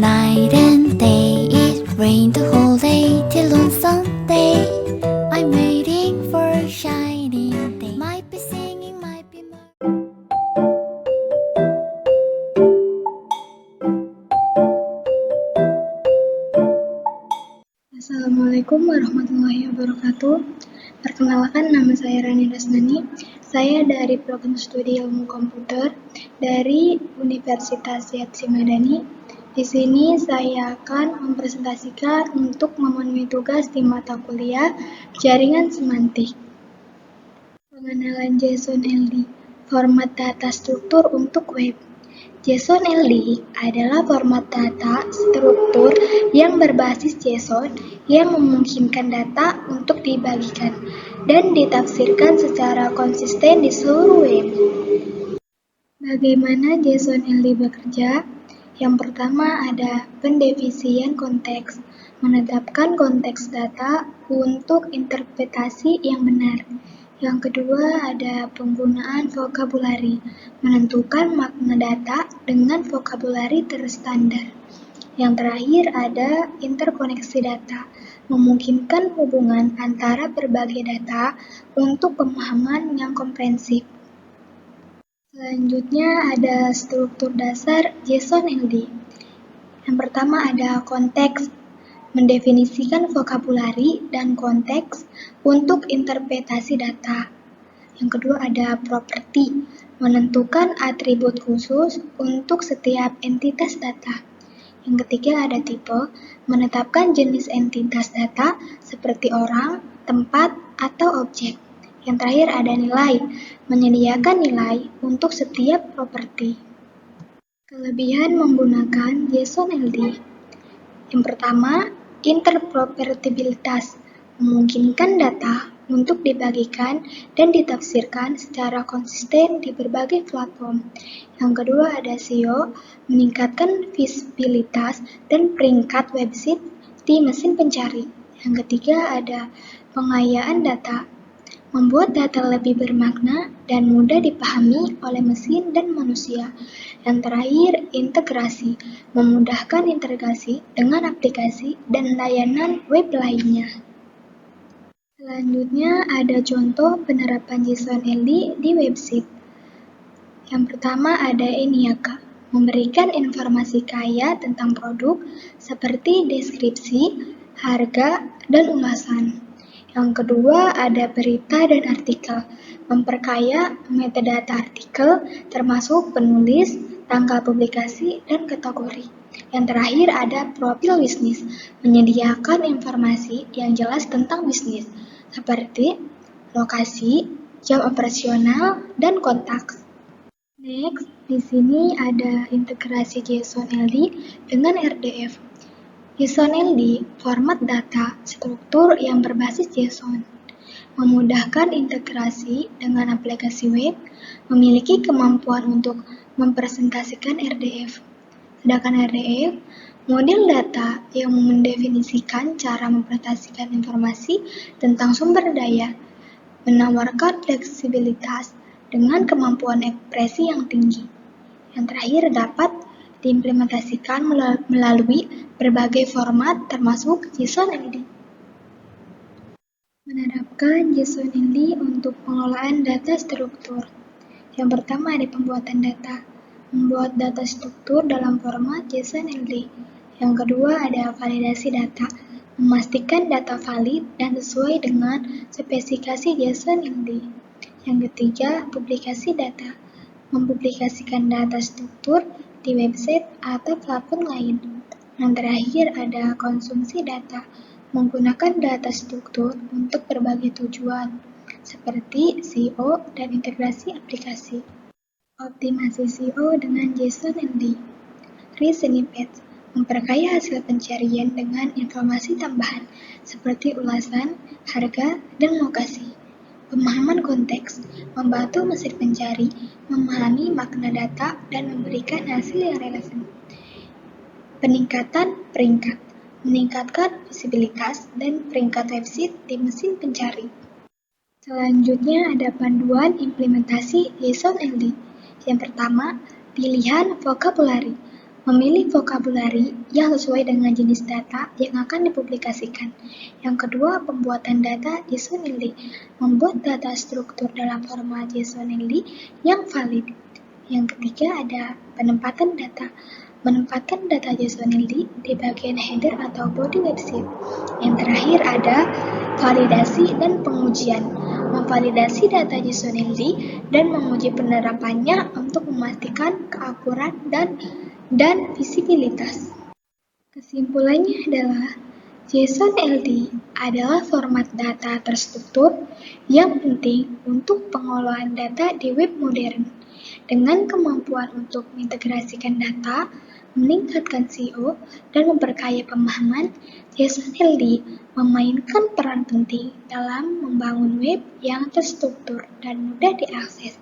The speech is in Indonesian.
night and day. It rained the whole day till on Sunday. I'm waiting for a shining day. Might be singing, might be Assalamualaikum warahmatullahi wabarakatuh. Perkenalkan, nama saya Rani Rasnani. Saya dari Program Studi Ilmu Komputer dari Universitas Yatsi Madani. Di sini saya akan mempresentasikan untuk memenuhi tugas di mata kuliah Jaringan Semantik. Pengenalan JSON-LD, format data struktur untuk web. JSON-LD adalah format data struktur yang berbasis JSON yang memungkinkan data untuk dibagikan dan ditafsirkan secara konsisten di seluruh web. Bagaimana JSON-LD bekerja? Yang pertama ada pendefinisian konteks, menetapkan konteks data untuk interpretasi yang benar. Yang kedua ada penggunaan vokabulari, menentukan makna data dengan vokabulari terstandar. Yang terakhir ada interkoneksi data, memungkinkan hubungan antara berbagai data untuk pemahaman yang komprehensif. Selanjutnya ada struktur dasar JSON-LD. Yang pertama ada konteks, mendefinisikan vokabulari dan konteks untuk interpretasi data. Yang kedua ada properti, menentukan atribut khusus untuk setiap entitas data. Yang ketiga ada tipe, menetapkan jenis entitas data seperti orang, tempat, atau objek. Yang terakhir ada nilai, menyediakan nilai untuk setiap properti. Kelebihan menggunakan JSON-LD. Yang pertama, interoperabilitas, memungkinkan data untuk dibagikan dan ditafsirkan secara konsisten di berbagai platform. Yang kedua ada SEO, meningkatkan visibilitas dan peringkat website di mesin pencari. Yang ketiga ada pengayaan data, membuat data lebih bermakna dan mudah dipahami oleh mesin dan manusia. Yang terakhir, integrasi, memudahkan integrasi dengan aplikasi dan layanan web lainnya. Selanjutnya ada contoh penerapan JSON-LD di website. Yang pertama ada Eniaka, memberikan informasi kaya tentang produk seperti deskripsi, harga, dan ulasan. Yang kedua ada berita dan artikel, memperkaya metadata artikel termasuk penulis, tanggal publikasi, dan kategori. Yang terakhir ada profil bisnis, menyediakan informasi yang jelas tentang bisnis, seperti lokasi, jam operasional, dan kontak. Next, di sini ada integrasi JSON-LD dengan RDF. JSON-LD, format data struktur yang berbasis JSON, memudahkan integrasi dengan aplikasi web, memiliki kemampuan untuk mempresentasikan RDF. Sedangkan RDF, model data yang mendefinisikan cara mempresentasikan informasi tentang sumber daya, menawarkan fleksibilitas dengan kemampuan ekspresi yang tinggi. Yang terakhir dapat diimplementasikan melalui berbagai format termasuk JSON-LD. Menerapkan JSON-LD untuk pengelolaan data struktur. Yang pertama ada pembuatan data, membuat data struktur dalam format JSON-LD. Yang kedua ada validasi data, memastikan data valid dan sesuai dengan spesifikasi JSON-LD. Yang ketiga, publikasi data, mempublikasikan data struktur di website atau platform lain. Yang terakhir ada konsumsi data, menggunakan data struktur untuk berbagai tujuan, seperti SEO dan integrasi aplikasi. Optimasi SEO dengan JSON-LD. Rich snippets, memperkaya hasil pencarian dengan informasi tambahan, seperti ulasan, harga, dan lokasi. Pemahaman konteks, membantu mesin pencari memahami makna data dan memberikan hasil yang relevan. Peningkatan peringkat, meningkatkan visibilitas dan peringkat website di mesin pencari. Selanjutnya ada panduan implementasi JSON-LD. Yang pertama, pilihan vocabulary, Memilih vokabulari yang sesuai dengan jenis data yang akan dipublikasikan. Yang kedua, pembuatan data JSON-LD. Membuat data struktur dalam format JSON-LD yang valid. Yang ketiga ada penempatan data. Menempatkan data JSON-LD di bagian header atau body website. Yang terakhir ada validasi dan pengujian. Memvalidasi data JSON-LD dan menguji penerapannya untuk memastikan keakurat dan visibilitas. Kesimpulannya adalah JSON-LD adalah format data terstruktur yang penting untuk pengelolaan data di web modern. Dengan kemampuan untuk mengintegrasikan data, meningkatkan SEO, dan memperkaya pemahaman, JSON-LD memainkan peran penting dalam membangun web yang terstruktur dan mudah diakses.